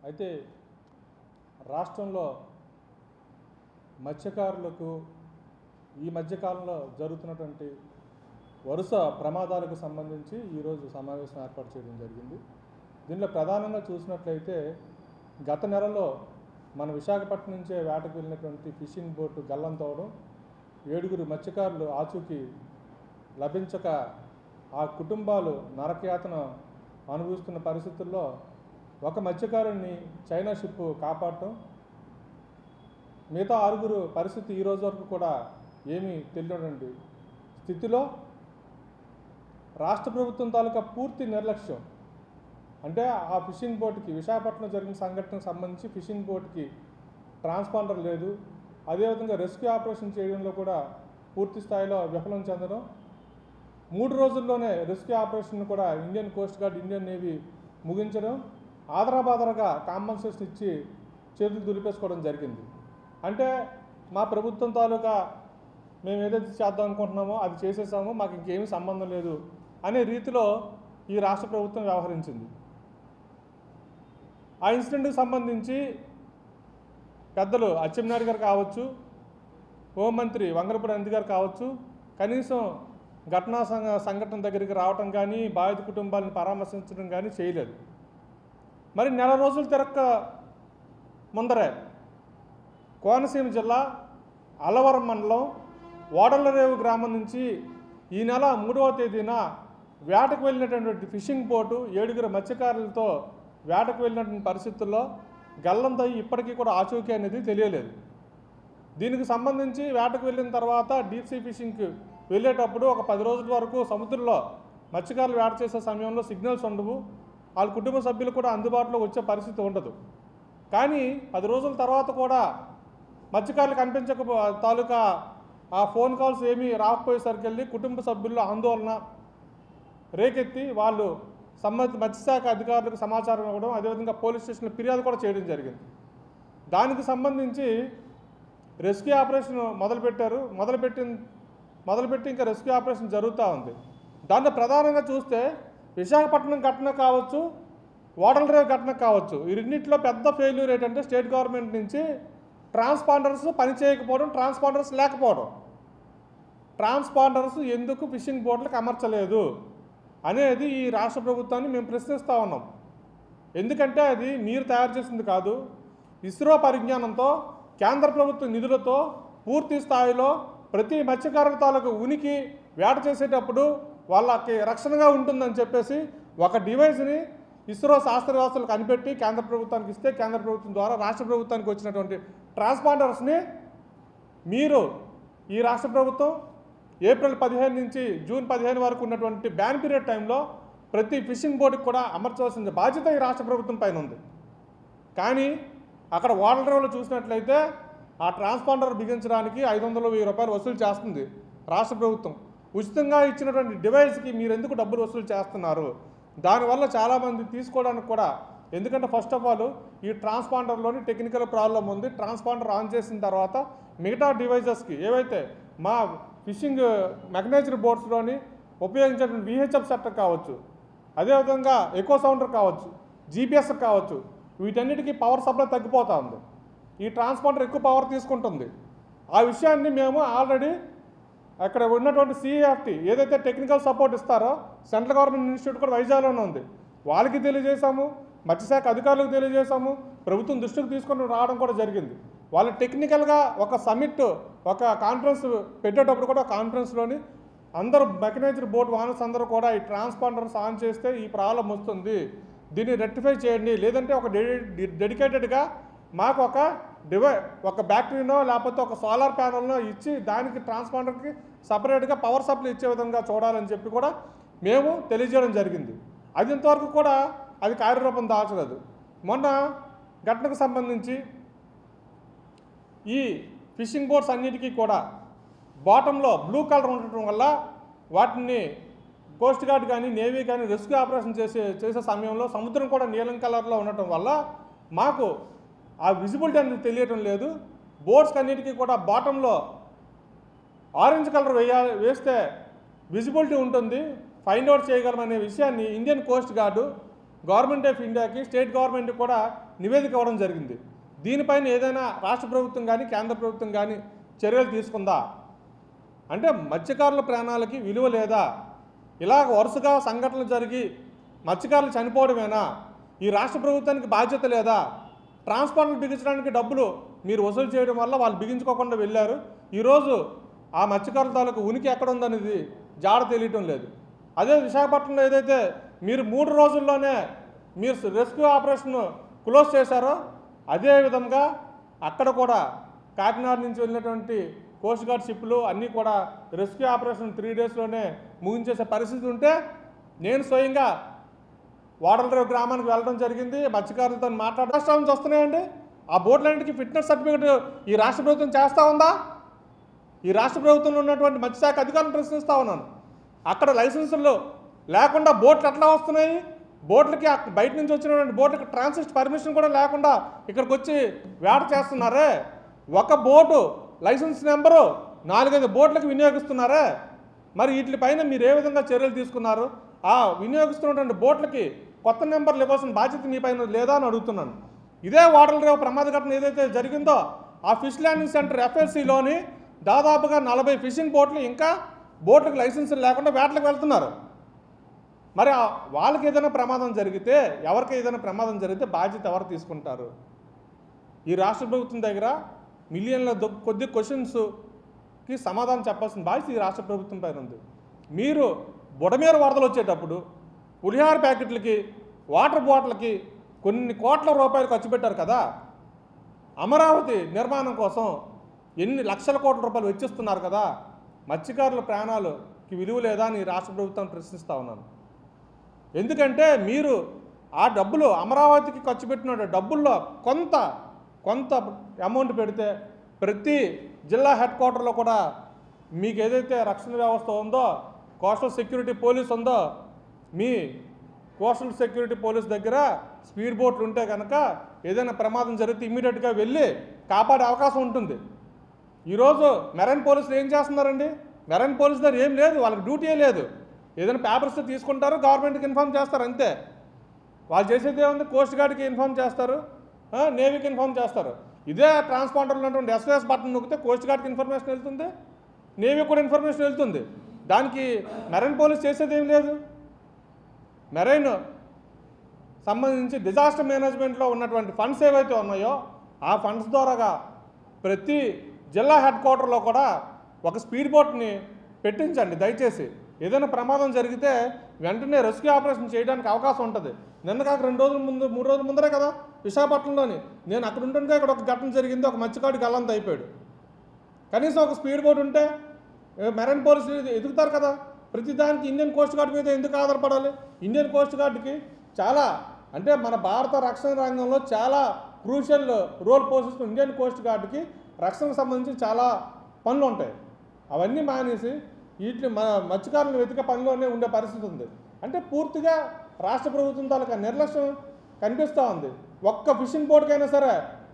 అయితే రాష్ట్రంలో మత్స్యకారులకు ఈ మధ్యకాలంలో జరుగుతున్నటువంటి వరుస ప్రమాదాలకు సంబంధించి ఈరోజు సమావేశం ఏర్పాటు చేయడం జరిగింది. దీనిలో ప్రధానంగా చూసినట్లయితే గత నెలలో మన విశాఖపట్నం నుంచే వేటకు వెళ్ళినటువంటి ఫిషింగ్ బోటు గల్లం తవ్వడం, 7 మత్స్యకారులు ఆచూకీ లభించక ఆ కుటుంబాలు నరకయాతన అనుభవిస్తున్న పరిస్థితుల్లో ఒక మత్స్యకారుడిని చైనా షిప్ కాపాడటం, మిగతా 6 పరిస్థితి ఈ రోజు వరకు కూడా ఏమీ తెలియనటువంటి స్థితిలో రాష్ట్ర ప్రభుత్వం తాలూకా పూర్తి నిర్లక్ష్యం. అంటే ఆ ఫిషింగ్ బోట్కి విశాఖపట్నం జరిగిన సంఘటనకు సంబంధించి ఫిషింగ్ బోట్కి ట్రాన్స్పాండర్ లేదు, అదేవిధంగా రెస్క్యూ ఆపరేషన్ చేయడంలో కూడా పూర్తి స్థాయిలో విఫలం చెందడం, 3 రోజుల్లోనే రెస్క్యూ ఆపరేషన్ కూడా Indian coast guard, Indian navy ముగించడం, ఆదరాబాదరగా కాంపన్సేషన్ ఇచ్చి చేతులు దులిపేసుకోవడం జరిగింది. అంటే మా ప్రభుత్వం తాలూకా మేము ఏదైతే చేద్దాం అనుకుంటున్నామో అది చేసేసాము, మాకు ఇంకేమీ సంబంధం లేదు అనే రీతిలో ఈ రాష్ట్ర ప్రభుత్వం వ్యవహరించింది. ఆ ఇన్సిడెంట్కి సంబంధించి పెద్దలు అచ్చెన్నాయుడు గారు కావచ్చు, హోంమంత్రి వంగలపూడి అనిత గారు కావచ్చు, కనీసం ఘటనా సంఘటన దగ్గరికి రావటం కానీ బాధిత కుటుంబాలను పరామర్శించడం కానీ చేయలేదు. మరి నెల రోజులు తిరక్క ముందరే కోనసీమ జిల్లా అల్లవరం మండలం ఓడలరేవు గ్రామం నుంచి ఈ నెల 3వ తేదీన వేటకు వెళ్ళినటువంటి ఫిషింగ్ బోటు 7 మత్స్యకారులతో వేటకు వెళ్ళినటువంటి పరిస్థితుల్లో గల్లంతో ఇప్పటికీ కూడా ఆచూకీ అనేది తెలియలేదు. దీనికి సంబంధించి వేటకు వెళ్ళిన తర్వాత డీప్ సీ ఫిషింగ్కి వెళ్ళేటప్పుడు ఒక 10 రోజుల వరకు సముద్రంలో మత్స్యకారులు వేట చేసే సమయంలో సిగ్నల్స్ ఉండవు, వాళ్ళ కుటుంబ సభ్యులు కూడా అందుబాటులో వచ్చే పరిస్థితి ఉండదు. కానీ 10 రోజుల తర్వాత కూడా మత్స్యకారులు కనిపించక తాలూకా ఆ ఫోన్ కాల్స్ ఏమీ రాకపోయేసరికి వెళ్ళి కుటుంబ సభ్యుల్లో ఆందోళన రేకెత్తి వాళ్ళు సంబంధిత మత్స్యశాఖ అధికారులకు సమాచారం ఇవ్వడం, అదేవిధంగా పోలీస్ స్టేషన్లో ఫిర్యాదు కూడా చేయడం జరిగింది. దానికి సంబంధించి రెస్క్యూ ఆపరేషన్ మొదలుపెట్టి ఇంకా రెస్క్యూ ఆపరేషన్ జరుగుతూ ఉంది. దాంట్లో ప్రధానంగా చూస్తే విశాఖపట్నం ఘటన కావచ్చు, ఓడలరేవు ఘటన కావచ్చు, ఈ రెండింటిలో పెద్ద ఫెయిల్యూర్ ఏంటంటే స్టేట్ గవర్నమెంట్ నుంచి ట్రాన్స్పాండర్స్ పనిచేయకపోవడం, ట్రాన్స్పాండర్స్ లేకపోవడం. ట్రాన్స్పాండర్స్ ఎందుకు ఫిషింగ్ బోట్లకు అమర్చలేదు అనేది ఈ రాష్ట్ర ప్రభుత్వాన్ని మేము ప్రశ్నిస్తూ ఉన్నాం. ఎందుకంటే అది మీరు తయారు చేసింది కాదు, ఇస్రో పరిజ్ఞానంతో కేంద్ర ప్రభుత్వ నిధులతో పూర్తి స్థాయిలో ప్రతి మత్స్యకారుల తాలూకు ఉనికి వేట చేసేటప్పుడు వాళ్ళకి రక్షణగా ఉంటుందని చెప్పేసి ఒక డివైస్ని ఇస్రో శాస్త్రవేత్తలు కనిపెట్టి కేంద్ర ప్రభుత్వానికి ఇస్తే, కేంద్ర ప్రభుత్వం ద్వారా రాష్ట్ర ప్రభుత్వానికి వచ్చినటువంటి ట్రాన్స్పాండర్స్ని మీరు ఈ రాష్ట్ర ప్రభుత్వం ఏప్రిల్ 15 నుంచి జూన్ 15 వరకు ఉన్నటువంటి బ్యాన్ పీరియడ్ టైంలో ప్రతి ఫిషింగ్ బోటుకి కూడా అమర్చవలసిన బాధ్యత ఈ రాష్ట్ర ప్రభుత్వం పైన ఉంది. కానీ అక్కడ ఓడలరేవులో చూసినట్లయితే ఆ ట్రాన్స్పాండర్ బిగించడానికి 500-1000 రూపాయలు వసూలు చేస్తుంది రాష్ట్ర ప్రభుత్వం. ఉచితంగా ఇచ్చినటువంటి డివైస్కి మీరు ఎందుకు డబ్బులు వసూలు చేస్తున్నారు? దానివల్ల చాలామంది తీసుకోవడానికి కూడా, ఎందుకంటే ఫస్ట్ ఆఫ్ ఆల్ ఈ ట్రాన్స్పాండర్లోని టెక్నికల్ ప్రాబ్లం ఉంది. ట్రాన్స్పాండర్ ఆన్ చేసిన తర్వాత మిగతా డివైజెస్కి ఏవైతే మా ఫిషింగ్ మెకనైజ్డ్ బోట్స్లోని ఉపయోగించేటువంటి VHF సెట్టర్ కావచ్చు, అదేవిధంగా ఎకో సౌండర్ కావచ్చు, GPS కావచ్చు, వీటన్నిటికీ పవర్ సప్లై తగ్గిపోతూ ఉంది. ఈ ట్రాన్స్పాండర్ ఎక్కువ పవర్ తీసుకుంటుంది. ఆ విషయాన్ని మేము ఆల్రెడీ అక్కడ ఉన్నటువంటి CAFT ఏదైతే టెక్నికల్ సపోర్ట్ ఇస్తారో సెంట్రల్ గవర్నమెంట్ ఇన్స్టిట్యూట్ కూడా వైజాగ్లోనే ఉంది, వాళ్ళకి తెలియజేశాము, మత్స్యశాఖ అధికారులకు తెలియజేశాము, ప్రభుత్వం దృష్టికి తీసుకొని రావడం కూడా జరిగింది. వాళ్ళు టెక్నికల్గా ఒక సమిట్, ఒక కాన్ఫరెన్స్ పెట్టేటప్పుడు కూడా కాన్ఫరెన్స్లోని అందరూ మెకనైజ్డ్ బోట్ ఓనర్స్ అందరూ కూడా ఈ ట్రాన్స్పాండర్స్ ఆన్ చేస్తే ఈ ప్రాబ్లం వస్తుంది, దీన్ని రెక్టిఫై చేయండి, లేదంటే ఒక డెడికేటెడ్గా మాకు ఒక బ్యాటరీనో లేకపోతే ఒక సోలార్ ప్యానల్నో ఇచ్చి దానికి ట్రాన్స్పాండర్కి సపరేట్గా పవర్ సప్లై ఇచ్చే విధంగా చూడాలని చెప్పి కూడా మేము తెలియజేయడం జరిగింది. అది ఇంతవరకు కూడా అది కార్యరూపం దాచలేదు. మొన్న ఘటనకు సంబంధించి ఈ ఫిషింగ్ బోట్స్ అన్నిటికీ కూడా బాటంలో బ్లూ కలర్ ఉండటం వల్ల వాటిని కోస్ట్ గార్డ్ కానీ నేవీ కానీ రెస్క్యూ ఆపరేషన్ చేసే సమయంలో సముద్రం కూడా నీలం కలర్లో ఉండటం వల్ల మాకు ఆ విజిబిలిటీ అనేది తెలియటం లేదు. బోట్స్కి అన్నిటికీ కూడా బాటంలో ఆరెంజ్ కలర్ వేస్తే విజిబిలిటీ ఉంటుంది, ఫైండ్ అవుట్ చేయగలమనే విషయాన్ని Indian Coast guard government of ఇండియాకి, స్టేట్ గవర్నమెంట్కి కూడా నివేదిక ఇవ్వడం జరిగింది. దీనిపైన ఏదైనా రాష్ట్ర ప్రభుత్వం కానీ కేంద్ర ప్రభుత్వం కానీ చర్యలు తీసుకుందా? అంటే మత్స్యకారుల ప్రాణాలకి విలువ లేదా? ఇలాగ వరుసగా సంఘటనలు జరిగి మత్స్యకారులు చనిపోవడమేనా? ఈ రాష్ట్ర ప్రభుత్వానికి బాధ్యత లేదా? ట్రాన్స్పోర్ట్లు బిగించడానికి డబ్బులు మీరు వసూలు చేయడం వల్ల వాళ్ళు బిగించుకోకుండా వెళ్ళారు. ఈరోజు ఆ మత్స్యకారుల తాలూకు ఉనికి ఎక్కడ ఉందనేది జాడ తెలియటం లేదు. అదే విశాఖపట్నంలో ఏదైతే మీరు 3 రోజుల్లోనే మీరు రెస్క్యూ ఆపరేషన్ క్లోజ్ చేశారో, అదే విధంగా అక్కడ కూడా కాకినాడ నుంచి వెళ్ళినటువంటి కోస్ట్ గార్డ్ షిప్లు అన్నీ కూడా రెస్క్యూ ఆపరేషన్ 3 డేస్లోనే ముగించేసే పరిస్థితి ఉంటే, నేను స్వయంగా వాడలరేవు గ్రామానికి వెళ్ళడం జరిగింది. మత్స్యకారులతో మాట్లాడడం వస్తున్నాయండి. ఆ బోట్లన్నింటికి ఫిట్నెస్ సర్టిఫికేట్ ఈ రాష్ట్ర ప్రభుత్వం చేస్తూ ఉందా? ఈ రాష్ట్ర ప్రభుత్వంలో ఉన్నటువంటి మత్స్యశాఖ అధికారులను ప్రశ్నిస్తూ ఉన్నాను. అక్కడ లైసెన్సులు లేకుండా బోట్లు ఎట్లా వస్తున్నాయి? బోట్లకి బయట నుంచి వచ్చినటువంటి బోట్లకి ట్రాన్సిట్ పర్మిషన్ కూడా లేకుండా ఇక్కడికి వచ్చి వేట చేస్తున్నారే. ఒక బోటు లైసెన్స్ నెంబరు 4-5 బోట్లకు వినియోగిస్తున్నారే. మరి వీటిపైన మీరు ఏ విధంగా చర్యలు తీసుకున్నారు? ఆ వినియోగిస్తున్నటువంటి బోట్లకి కొత్త నెంబర్లు ఇవ్వాల్సిన బాధ్యత మీ పైన లేదా అని అడుగుతున్నాను. ఇదే వాడలరేవు ప్రమాద ఘటన ఏదైతే జరిగిందో, ఆ ఫిష్ ల్యాండింగ్ సెంటర్ FLCలోని దాదాపుగా 40 ఫిషింగ్ బోట్లు ఇంకా బోట్లకు లైసెన్సులు లేకుండా వేటలకు వెళ్తున్నారు. మరి వాళ్ళకి ఏదైనా ప్రమాదం జరిగితే, ఎవరికి ఏదైనా ప్రమాదం జరిగితే బాధ్యత ఎవరు తీసుకుంటారు? ఈ రాష్ట్ర ప్రభుత్వం దగ్గర మిలియన్ల కొద్ది క్వశ్చన్స్కి సమాధానం చెప్పాల్సిన బాధ్యత ఈ రాష్ట్ర ప్రభుత్వం పైన ఉంది. మీరు బుడమేరు వరదలు వచ్చేటప్పుడు పులిహార ప్యాకెట్లకి, వాటర్ బాటిల్కి కొన్ని కోట్ల రూపాయలు ఖర్చు పెట్టారు కదా. అమరావతి నిర్మాణం కోసం ఎన్ని లక్షల కోట్ల రూపాయలు వెచ్చిస్తున్నారు కదా. మత్స్యకారుల ప్రాణాలకి విలువ లేదా అని రాష్ట్ర ప్రభుత్వాన్ని ప్రశ్నిస్తూ ఉన్నాను. ఎందుకంటే మీరు ఆ డబ్బులు అమరావతికి ఖర్చు పెట్టిన డబ్బుల్లో కొంత అమౌంట్ పెడితే ప్రతి జిల్లా హెడ్ క్వార్టర్లో కూడా మీకు ఏదైతే రక్షణ వ్యవస్థ ఉందో, కోస్టల్ సెక్యూరిటీ పోలీస్ ఉందో, మీ కోస్టల్ సెక్యూరిటీ పోలీస్ దగ్గర స్పీడ్ బోట్లు ఉంటే కనుక ఏదైనా ప్రమాదం జరిగితే ఇమ్మీడియట్గా వెళ్ళి కాపాడే అవకాశం ఉంటుంది. ఈరోజు మెరైన్ పోలీసులు ఏం చేస్తున్నారండి? మెరైన్ పోలీసు దగ్గర ఏం లేదు, వాళ్ళకి డ్యూటీ లేదు. ఏదైనా పేపర్స్ తీసుకుంటారు, గవర్నమెంట్కి ఇన్ఫార్మ్ చేస్తారు, అంతే. వాళ్ళు చేసేది ఏముంది? కోస్ట్ గార్డ్కి ఇన్ఫార్మ్ చేస్తారు, నేవీకి ఇన్ఫార్మ్ చేస్తారు. ఇదే ట్రాన్స్పాండర్లో ఉన్నటువంటి SOS బటన్ నొక్కితే కోస్ట్ గార్డ్కి ఇన్ఫర్మేషన్ వెళ్తుంది, నేవీ కూడా ఇన్ఫర్మేషన్ వెళ్తుంది. దానికి మెరైన్ పోలీస్ చేసేది ఏం లేదు. మెరైన్ సంబంధించి డిజాస్టర్ మేనేజ్మెంట్లో ఉన్నటువంటి ఫండ్స్ ఏవైతే ఉన్నాయో ఆ ఫండ్స్ ద్వారాగా ప్రతి జిల్లా హెడ్ క్వార్టర్లో కూడా ఒక స్పీడ్ బోట్ని పెట్టించండి దయచేసి. ఏదైనా ప్రమాదం జరిగితే వెంటనే రెస్క్యూ ఆపరేషన్ చేయడానికి అవకాశం ఉంటుంది. నిన్న కాక 2 రోజుల ముందు 3 రోజుల ముందరే కదా విశాఖపట్నంలోని నేను అక్కడ ఉంటుంటే ఇక్కడ ఒక ఘటన జరిగింది. ఒక మత్స్యకారుడికి గల్లంత అయిపోయాడు. కనీసం ఒక స్పీడ్ బోట్ ఉంటే మెరైన్ పోలీసులు ఎదుగుతారు కదా. ప్రతిదానికి ఇండియన్ కోస్ట్ గార్డ్ మీద ఎందుకు ఆధారపడాలి? ఇండియన్ కోస్ట్ గార్డ్కి చాలా అంటే మన భారత రక్షణ రంగంలో చాలా క్రూషియల్ రోల్ పోషిస్తున్న ఇండియన్ కోస్ట్ గార్డ్కి రక్షణకు సంబంధించి చాలా పనులు ఉంటాయి. అవన్నీ మానేసి వీటిని మత్స్యకారులను వెతికే పనిలోనే ఉండే పరిస్థితి ఉంది. అంటే పూర్తిగా రాష్ట్ర ప్రభుత్వం తాలూకా నిర్లక్ష్యం కనిపిస్తూ ఉంది. ఒక్క ఫిషింగ్ బోట్కైనా సరే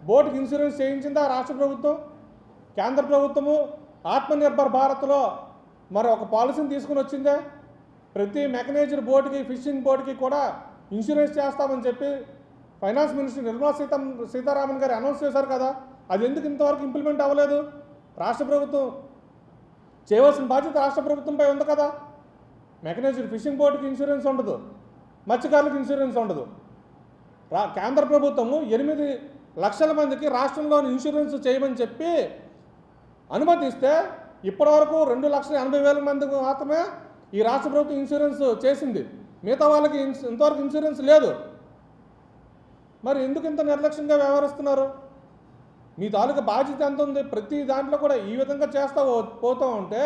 బోట్కి ఇన్సూరెన్స్ చేయించిందా రాష్ట్ర ప్రభుత్వం? కేంద్ర ప్రభుత్వము ఆత్మనిర్భర్ భారత్లో మరి ఒక పాలసీని తీసుకుని వచ్చిందే. ప్రతి మెకనైజ్డ్ బోట్కి, ఫిషింగ్ బోట్కి కూడా ఇన్సూరెన్స్ చేస్తామని చెప్పి ఫైనాన్స్ మినిస్టర్ నిర్మలా సీతారామన్ గారు అనౌన్స్ చేశారు కదా. అది ఎందుకు ఇంతవరకు ఇంప్లిమెంట్ అవ్వలేదు? రాష్ట్ర ప్రభుత్వం చేయవలసిన బాధ్యత రాష్ట్ర ప్రభుత్వంపై ఉంది కదా. మెకనైజ్డ్ ఫిషింగ్ బోట్కి ఇన్సూరెన్స్ ఉండదు, మత్స్యకారులకు ఇన్సూరెన్స్ ఉండదు. కేంద్ర ప్రభుత్వము 8 లక్షల మందికి రాష్ట్రంలోని ఇన్సూరెన్స్ చేయమని చెప్పి అనుమతిస్తే ఇప్పటివరకు 2,80,000 మందికి మాత్రమే ఈ రాష్ట్ర ప్రభుత్వం ఇన్సూరెన్స్ చేసింది. మిగతా వాళ్ళకి ఇంతవరకు ఇన్సూరెన్స్ లేదు. మరి ఎందుకు ఇంత నిర్లక్ష్యంగా వ్యవహరిస్తున్నారు? మీ తాలూకా బాధ్యత ఎంత ఉంది? ప్రతి దాంట్లో కూడా ఈ విధంగా చేస్తూ పోతూ ఉంటే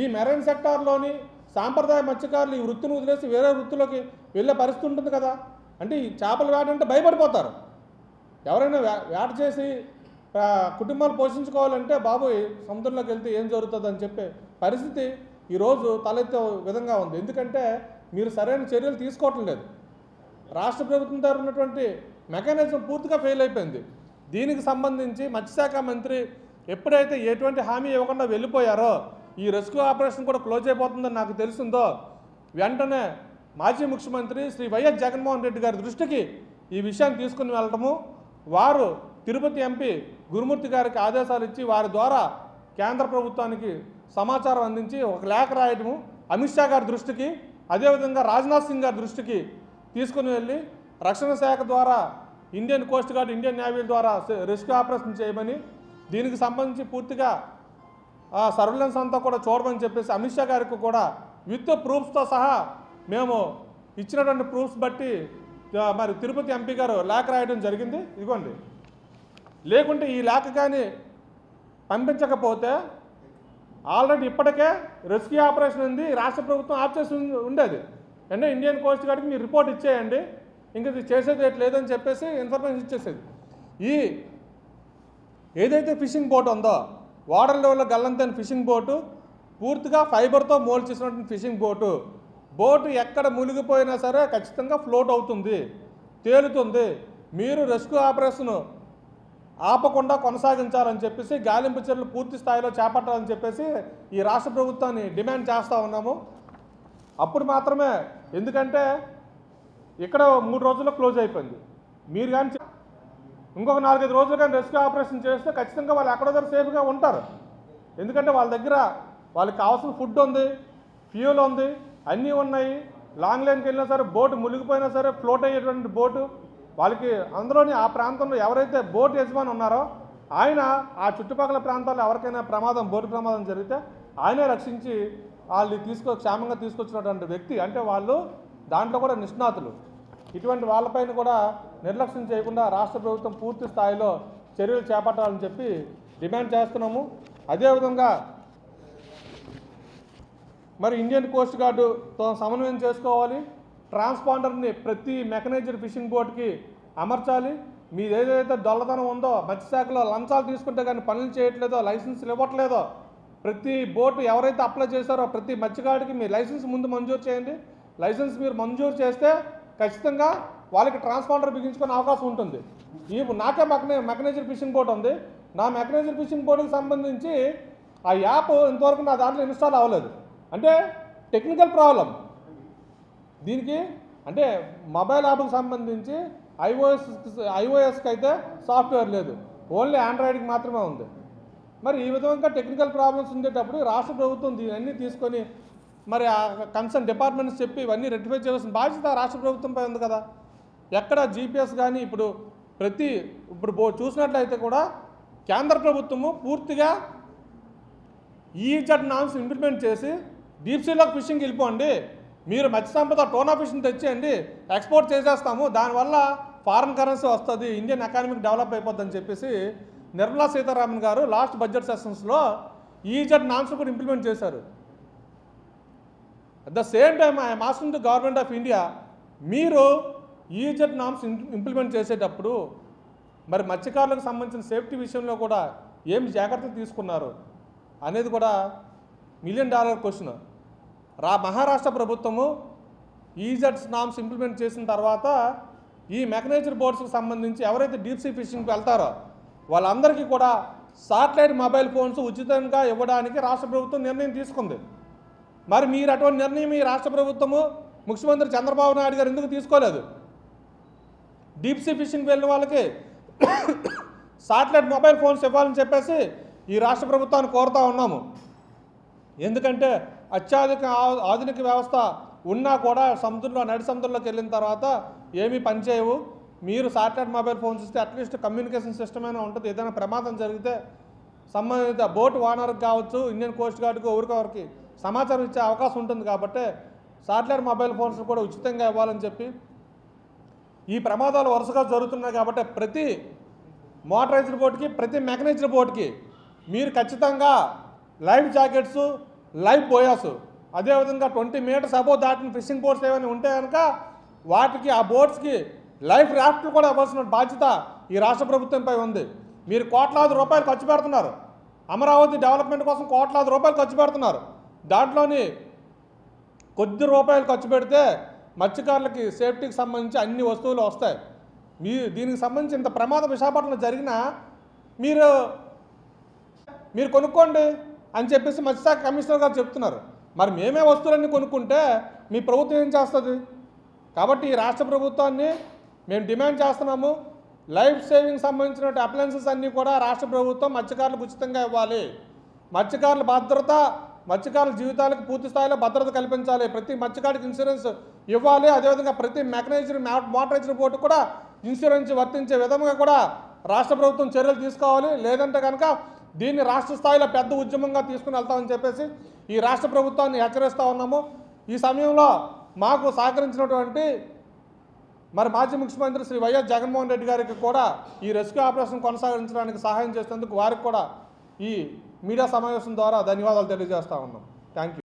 ఈ మెరైన్ సెక్టార్లోని సాంప్రదాయ మత్స్యకారులు ఈ వృత్తిని వదిలేసి వేరే వృత్తిలోకి వెళ్ళే పరిస్థితి ఉంటుంది కదా. అంటే ఈ చేపల వేట అంటే భయపడిపోతారు. ఎవరైనా వేట చేసి కుటుంబాలు పోషించుకోవాలంటే బాబు సముద్రంలోకి వెళ్తే ఏం జరుగుతుందని చెప్పే పరిస్థితి ఈరోజు తలెత్తే విధంగా ఉంది. ఎందుకంటే మీరు సరైన చర్యలు తీసుకోవటం లేదు. రాష్ట్ర ప్రభుత్వం దగ్గర ఉన్నటువంటి మెకానిజం పూర్తిగా ఫెయిల్ అయిపోయింది. దీనికి సంబంధించి మత్స్యశాఖ మంత్రి ఎప్పుడైతే ఎటువంటి హామీ ఇవ్వకుండా వెళ్ళిపోయారో, ఈ రెస్క్యూ ఆపరేషన్ కూడా క్లోజ్ అయిపోతుందని నాకు తెలిసిందో వెంటనే మాజీ ముఖ్యమంత్రి శ్రీ వైఎస్ జగన్మోహన్ రెడ్డి గారి దృష్టికి ఈ విషయాన్ని తీసుకుని వెళ్ళటము, వారు తిరుపతి ఎంపీ గురుమూర్తి గారికి ఆదేశాలు ఇచ్చి వారి ద్వారా కేంద్ర ప్రభుత్వానికి సమాచారం అందించి ఒక లేఖ రాయటము, అమిత్ షా గారి దృష్టికి, అదేవిధంగా రాజ్నాథ్ సింగ్ గారి దృష్టికి తీసుకుని వెళ్ళి రక్షణ శాఖ ద్వారా Indian coast guard, Indian navy ద్వారా రెస్క్యూ ఆపరేషన్ చేయమని, దీనికి సంబంధించి పూర్తిగా సర్వేలెన్స్ అంతా కూడా చూడమని చెప్పేసి అమిత్ షా గారికి కూడా విత్ ప్రూఫ్స్తో సహా మేము ఇచ్చినటువంటి ప్రూఫ్స్ బట్టి మరి తిరుపతి ఎంపీ గారు లేఖ రాయడం జరిగింది. ఇదిగోండి, లేకుంటే ఈ లేఖ కానీ పంపించకపోతే ఆల్రెడీ ఇప్పటికే రెస్క్యూ ఆపరేషన్ ఉంది, రాష్ట్ర ప్రభుత్వం ఆఫ్ చేసి ఉండేది. అంటే ఇండియన్ కోస్ట్ గార్డ్కి మీరు రిపోర్ట్ ఇచ్చేయండి, ఇంక ఇది చేసేది లేదని చెప్పేసి ఇన్ఫర్మేషన్ ఇచ్చేసేది. ఈ ఏదైతే ఫిషింగ్ బోట్ ఉందో వాటర్ లెవెల్లో గల్లంతైన ఫిషింగ్ బోటు, పూర్తిగా ఫైబర్తో మోల్డ్ చేసినటువంటి ఫిషింగ్ బోటు ఎక్కడ మునిగిపోయినా సరే ఖచ్చితంగా ఫ్లోట్ అవుతుంది, తేలుతుంది. మీరు రెస్క్యూ ఆపరేషన్ ఆపకుండా కొనసాగించాలని చెప్పేసి, గాలింపు చర్యలు పూర్తి స్థాయిలో చేపట్టాలని చెప్పేసి ఈ రాష్ట్ర ప్రభుత్వాన్ని డిమాండ్ చేస్తూ ఉన్నాము. అప్పుడు మాత్రమే, ఎందుకంటే ఇక్కడ 3 రోజుల్లో క్లోజ్ అయిపోయింది. మీరు కానీ ఇంకొక 4-5 రోజులు కానీ రెస్క్యూ ఆపరేషన్ చేస్తే ఖచ్చితంగా వాళ్ళు ఎక్కడో దగ్గర సేఫ్గా ఉంటారు. ఎందుకంటే వాళ్ళ దగ్గర వాళ్ళకి కావాల్సిన ఫుడ్ ఉంది, ఫ్యూల్ ఉంది, అన్నీ ఉన్నాయి. లాంగ్ లైన్కి వెళ్ళినా సరే, బోటు మునిగిపోయినా సరే ఫ్లోట్ అయ్యేటువంటి బోటు వాళ్ళకి, అందులోని ఆ ప్రాంతంలో ఎవరైతే బోట్ యజమాని ఉన్నారో ఆయన ఆ చుట్టుపక్కల ప్రాంతాల్లో ఎవరికైనా బోటు ప్రమాదం జరిగితే ఆయనే రక్షించి వాళ్ళు క్షేమంగా తీసుకొచ్చినటువంటి వ్యక్తి. అంటే వాళ్ళు దాంట్లో కూడా నిష్ణాతులు. ఇటువంటి వాళ్ళపైన కూడా నిర్లక్ష్యం చేయకుండా రాష్ట్ర ప్రభుత్వం పూర్తి స్థాయిలో చర్యలు చేపట్టాలని చెప్పి డిమాండ్ చేస్తున్నాము. అదేవిధంగా మరి ఇండియన్ కోస్ట్ గార్డుతో సమన్వయం చేసుకోవాలి. ట్రాన్స్పాండర్ని ప్రతి మెకనైజ్డ్ ఫిషింగ్ బోట్కి అమర్చాలి. మీరు ఏదైతే దొల్లతనం ఉందో, మత్స్యశాఖలో లంచాలు తీసుకుంటే కానీ పనులు చేయట్లేదో, లైసెన్సులు ఇవ్వట్లేదో, ప్రతి బోటు ఎవరైతే అప్లై చేశారో ప్రతి మత్స్యకారుడికి మీ లైసెన్స్ ముందు మంజూరు చేయండి. లైసెన్స్ మీరు మంజూరు చేస్తే ఖచ్చితంగా వాళ్ళకి ట్రాన్స్పాండర్ బిగించుకునే అవకాశం ఉంటుంది. నాకే మెకనైజ్డ్ ఫిషింగ్ బోట్ ఉంది. నా మెకనైజ్డ్ ఫిషింగ్ బోట్కి సంబంధించి ఆ యాప్ ఇంతవరకు నా దాంట్లో ఇన్స్టాల్ అవ్వలేదు. అంటే టెక్నికల్ ప్రాబ్లం దీనికి. అంటే మొబైల్ యాప్కి సంబంధించి ఐఓఎస్కి అయితే సాఫ్ట్వేర్ లేదు, ఓన్లీ ఆండ్రాయిడ్కి మాత్రమే ఉంది. మరి ఈ విధంగా టెక్నికల్ ప్రాబ్లమ్స్ ఉండేటప్పుడు రాష్ట్ర ప్రభుత్వం దీన్ని తీసుకొని మరి ఆ కన్సర్న్ డిపార్ట్మెంట్స్ చెప్పి ఇవన్నీ రెక్టిఫై చేయాల్సిన బాధ్యత రాష్ట్ర ప్రభుత్వంపై ఉంది కదా. ఎక్కడ జీపీఎస్ కానీ ఇప్పుడు చూసినట్లయితే కూడా కేంద్ర ప్రభుత్వము పూర్తిగా ఈజెడ్ నామ్స్ ఇంప్లిమెంట్ చేసి డీప్ సీలోకి ఫిషింగ్ వెళ్ళిపోండి, మీరు మత్స్య సంపద టోనా ఫిష్ని తెచ్చేయండి, ఎక్స్పోర్ట్ చేసేస్తాము, దానివల్ల ఫారిన్ కరెన్సీ వస్తుంది, ఇండియన్ ఎకానమీకి డెవలప్ అయిపోద్దని చెప్పేసి నిర్మలా సీతారామన్ గారు లాస్ట్ బడ్జెట్ సెషన్స్లో ఈజెడ్ నామ్స్ కూడా ఇంప్లిమెంట్ చేశారు. At the same time I'm asking to government of India, మీరు ఈజెడ్ నామ్స్ ఇంప్లిమెంట్ చేసేటప్పుడు మరి మత్స్యకారులకు సంబంధించిన సేఫ్టీ విషయంలో కూడా ఏం జాగ్రత్తలు తీసుకున్నారు అనేది కూడా $1 మిలియన్ క్వశ్చన్. మహారాష్ట్ర ప్రభుత్వము ఈజెడ్ నామ్స్ ఇంప్లిమెంట్ చేసిన తర్వాత ఈ మెకనైజ్డ్ బోట్స్కి సంబంధించి ఎవరైతే డీప్ సీ ఫిషింగ్కి వెళ్తారో వాళ్ళందరికీ కూడా శాటిలైట్ మొబైల్ ఫోన్స్ ఉచితంగా ఇవ్వడానికి రాష్ట్ర ప్రభుత్వం నిర్ణయం తీసుకుంది. మరి మీరు అటువంటి నిర్ణయం ఈ రాష్ట్ర ప్రభుత్వము ముఖ్యమంత్రి చంద్రబాబు నాయుడు గారు ఎందుకు తీసుకోలేదు? డీప్ సీ ఫిషింగ్కి వెళ్ళిన వాళ్ళకి శాటిలైట్ మొబైల్ ఫోన్స్ ఇవ్వాలని చెప్పేసి ఈ రాష్ట్ర ప్రభుత్వాన్ని కోరుతూ ఉన్నాము. ఎందుకంటే అత్యాధునిక ఆధునిక వ్యవస్థ ఉన్నా కూడా నడి సముద్రంలోకి వెళ్ళిన తర్వాత ఏమీ పనిచేయవు. మీరు శాటిలైట్ మొబైల్ ఫోన్స్ ఇస్తే అట్లీస్ట్ కమ్యూనికేషన్ సిస్టమ్ అయినా ఉంటుంది. ఏదైనా ప్రమాదం జరిగితే సంబంధిత బోట్ ఓనర్కి కావచ్చు, ఇండియన్ కోస్ట్ గార్డుకు ఎవరికొవరికి సమాచారం ఇచ్చే అవకాశం ఉంటుంది. కాబట్టి శాటిలైట్ మొబైల్ ఫోన్స్ కూడా ఉచితంగా ఇవ్వాలని చెప్పి, ఈ ప్రమాదాలు వరుసగా జరుగుతున్నాయి కాబట్టి ప్రతి మోటరైజ్డ్ బోట్కి, ప్రతి మెకనైజ్డ్ బోట్కి మీరు ఖచ్చితంగా లైఫ్ జాకెట్స్, లైఫ్ బోయాస్, అదేవిధంగా 20 మీటర్స్ అబోవ్ దాటిన ఫిషింగ్ బోట్స్ ఏమైనా ఉంటే కనుక వాటికి, ఆ బోట్స్కి లైఫ్ రాఫ్ట్లు కూడా ఇవ్వాల్సిన బాధ్యత ఈ రాష్ట్ర ప్రభుత్వంపై ఉంది. మీరు కోట్లాది రూపాయలు ఖర్చు పెడుతున్నారు, అమరావతి డెవలప్మెంట్ కోసం కోట్లాది రూపాయలు ఖర్చు పెడుతున్నారు. దాంట్లోని కొద్ది రూపాయలు ఖర్చు పెడితే మత్స్యకారులకి సేఫ్టీకి సంబంధించి అన్ని వస్తువులు వస్తాయి. దీనికి సంబంధించి ఇంత ప్రమాదం విశాఖపట్నంలో జరిగినా మీరు కొనుక్కోండి అని చెప్పేసి మత్స్యశాఖ కమిషనర్ గారు చెప్తున్నారు. మరి మేమే వస్తువులన్నీ కొనుక్కుంటే మీ ప్రభుత్వం ఏం చేస్తుంది? కాబట్టి ఈ రాష్ట్ర ప్రభుత్వాన్ని మేము డిమాండ్ చేస్తున్నాము, లైఫ్ సేవింగ్ సంబంధించిన అప్లయన్సెస్ అన్నీ కూడా రాష్ట్ర ప్రభుత్వం మత్స్యకారులకు ఉచితంగా ఇవ్వాలి. మత్స్యకారుల భద్రత, మత్స్యకారుల జీవితాలకు పూర్తి స్థాయిలో భద్రత కల్పించాలి. ప్రతి మత్స్యకారుడికి ఇన్సూరెన్స్ ఇవ్వాలి. అదేవిధంగా ప్రతి మెకనైజ్డ్ మోటరైజ్డ్ బోటు కూడా ఇన్సూరెన్స్ వర్తించే విధంగా కూడా రాష్ట్ర ప్రభుత్వం చర్యలు తీసుకోవాలి. లేదంటే కనుక దీన్ని రాష్ట్ర స్థాయిలో పెద్ద ఉద్యమంగా తీసుకుని వెళ్తామని చెప్పేసి ఈ రాష్ట్ర ప్రభుత్వాన్ని హెచ్చరిస్తూ ఉన్నాము. ఈ సమయంలో మాకు సహకరించినటువంటి మాజీ ముఖ్యమంత్రి శ్రీ వైఎస్ జగన్మోహన్ రెడ్డి గారికి కూడా ఈ రెస్క్యూ ఆపరేషన్ కొనసాగించడానికి సహాయం చేసేందుకు వారికి కూడా ఈ మీడియా సమావేశం ద్వారా ధన్యవాదాలు తెలియజేస్తూ ఉన్నాం. Thank you.